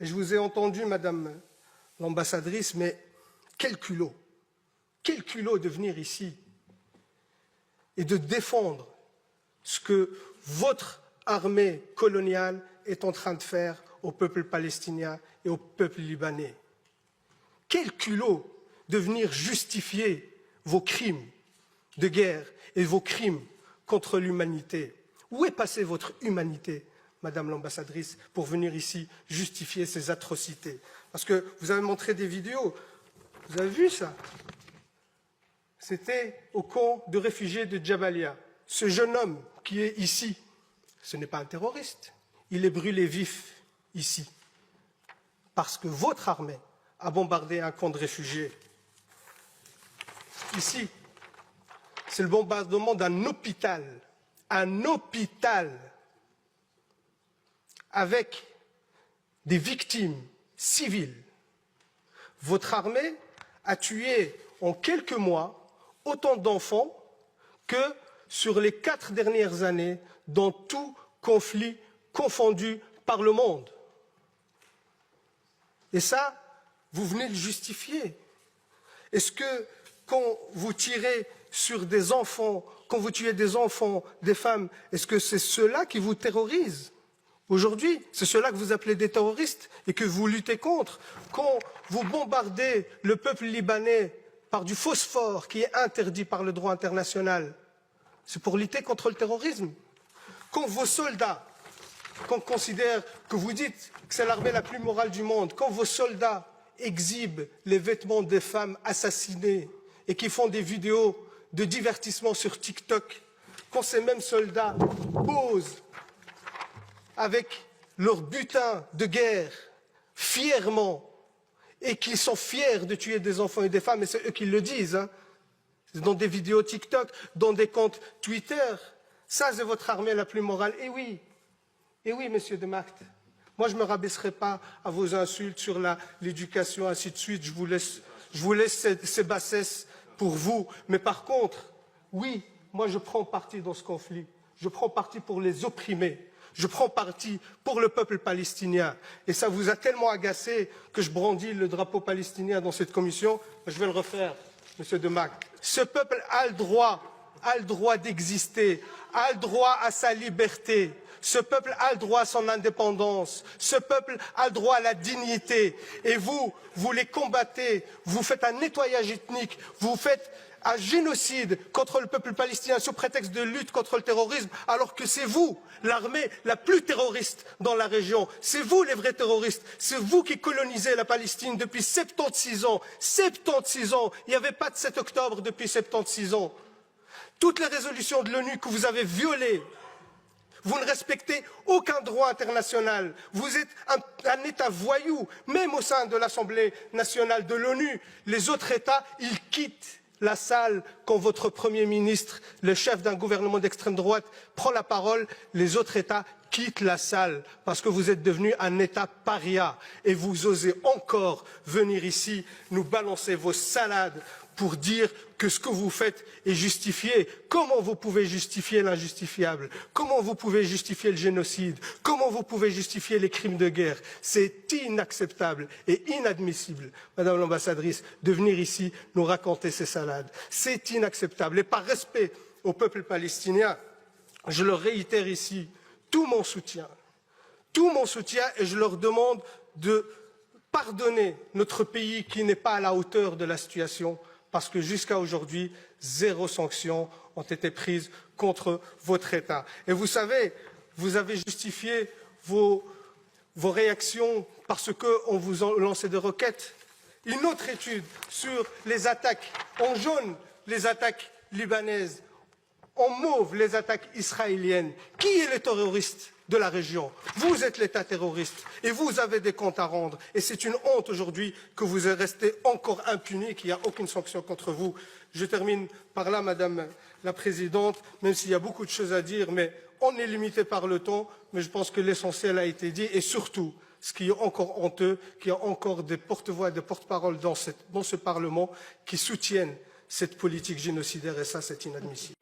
Et je vous ai entendu, Madame l'ambassadrice, mais quel culot de venir ici et de défendre ce que votre armée coloniale est en train de faire au peuple palestinien et au peuple libanais. Quel culot de venir justifier vos crimes de guerre et vos crimes contre l'humanité. Où est passée votre humanité, Madame l'ambassadrice, pour venir ici justifier ces atrocités? Parce que vous avez montré des vidéos, vous avez vu ça? C'était au camp de réfugiés de Jabalia. Ce jeune homme qui est ici, ce n'est pas un terroriste. Il est brûlé vif ici. Parce que votre armée a bombardé un camp de réfugiés. Ici, c'est le bombardement d'un hôpital. Un hôpital avec des victimes civiles. Votre armée a tué en quelques mois autant d'enfants que sur les 4 dernières années dans tout conflit confondu par le monde. Et ça, vous venez de le justifier. Est-ce que quand vous tirez sur des enfants, quand vous tuez des enfants, des femmes, est-ce que c'est ceux-là qui vous terrorisent? Aujourd'hui, c'est ceux-là que vous appelez des terroristes et que vous luttez contre. Quand vous bombardez le peuple libanais par du phosphore qui est interdit par le droit international, c'est pour lutter contre le terrorisme. Quand vos soldats, qu'on considère, que vous dites que c'est l'armée la plus morale du monde, quand vos soldats exhibent les vêtements des femmes assassinées et qui font des vidéos de divertissement sur TikTok, quand ces mêmes soldats posent avec leur butin de guerre fièrement et qu'ils sont fiers de tuer des enfants et des femmes, et c'est eux qui le disent, hein, dans des vidéos TikTok, dans des comptes Twitter, ça c'est votre armée la plus morale. Et oui, monsieur de Macht, moi je ne me rabaisserai pas à vos insultes sur l'éducation, ainsi de suite, je vous laisse ces bassesses pour vous, mais par contre, oui, moi je prends parti dans ce conflit, je prends parti pour les opprimés. Je prends parti pour le peuple palestinien. Et ça vous a tellement agacé que je brandis le drapeau palestinien dans cette commission. Je vais le refaire, monsieur de Macht. Ce peuple a le droit d'exister, a le droit à sa liberté. Ce peuple a le droit à son indépendance. Ce peuple a le droit à la dignité. Et vous les combattez. Vous faites un nettoyage ethnique. Vous faites un génocide contre le peuple palestinien sous prétexte de lutte contre le terrorisme, alors que c'est vous, l'armée la plus terroriste dans la région. C'est vous les vrais terroristes. C'est vous qui colonisez la Palestine depuis 76 ans. 76 ans. Il n'y avait pas de 7 octobre depuis 76 ans. Toutes les résolutions de l'ONU que vous avez violées, vous ne respectez aucun droit international. Vous êtes un État voyou, même au sein de l'Assemblée nationale de l'ONU. Les autres États, ils quittent la salle quand votre Premier ministre, le chef d'un gouvernement d'extrême droite, prend la parole. Les autres États quittent la salle parce que vous êtes devenu un État paria et vous osez encore venir ici nous balancer vos salades pour dire que ce que vous faites est justifié. Comment vous pouvez justifier l'injustifiable? Comment vous pouvez justifier le génocide? Comment vous pouvez justifier les crimes de guerre? C'est inacceptable et inadmissible, Madame l'ambassadrice, de venir ici nous raconter ces salades. C'est inacceptable. Et par respect au peuple palestinien, je leur réitère ici tout mon soutien, et je leur demande de pardonner notre pays qui n'est pas à la hauteur de la situation, parce que jusqu'à aujourd'hui, 0 sanction ont été prises contre votre État. Et vous savez, vous avez justifié vos réactions parce qu'on vous a lancé des roquettes. Une autre étude sur les attaques en jaune, les attaques libanaises, en mauve, les attaques israéliennes. Qui est le terroriste de la région? Vous êtes l'État terroriste et vous avez des comptes à rendre. Et c'est une honte aujourd'hui que vous restez encore impuni, qu'il n'y a aucune sanction contre vous. Je termine par là, Madame la Présidente, même s'il y a beaucoup de choses à dire, mais on est limité par le temps, mais je pense que l'essentiel a été dit. Et surtout, ce qui est encore honteux, qu'il y a encore des porte-voix et des porte-paroles dans ce Parlement qui soutiennent cette politique génocidaire, et ça, c'est inadmissible.